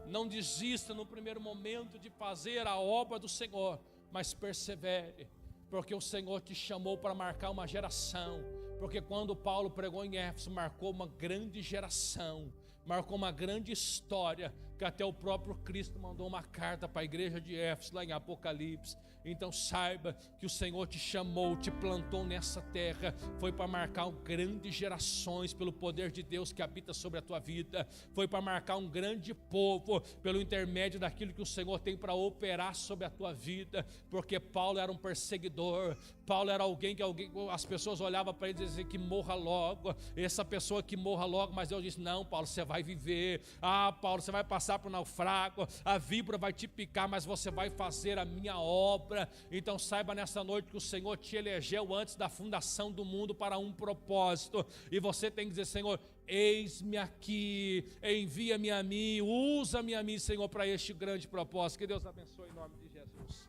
Não desista no primeiro momento de fazer a obra do Senhor, mas persevere, porque o Senhor te chamou para marcar uma geração. Porque quando Paulo pregou em Éfeso, marcou uma grande geração, marcou uma grande história, que até o próprio Cristo mandou uma carta para a igreja de Éfeso, lá em Apocalipse. Então saiba que o Senhor te chamou, te plantou nessa terra, foi para marcar grandes gerações pelo poder de Deus que habita sobre a tua vida, foi para marcar um grande povo pelo intermédio daquilo que o Senhor tem para operar sobre a tua vida. Porque Paulo era um perseguidor, Paulo era alguém que as pessoas olhavam para ele e diziam que morra logo, essa pessoa que morra logo. Mas Deus disse, não, Paulo, você vai viver. Ah, Paulo, você vai passar por naufrágio, a víbora vai te picar, mas você vai fazer a minha obra. Então saiba nessa noite que o Senhor te elegeu antes da fundação do mundo para um propósito, e você tem que dizer, Senhor, eis-me aqui, envia-me a mim, usa-me a mim, Senhor, para este grande propósito. Que Deus abençoe em nome de Jesus.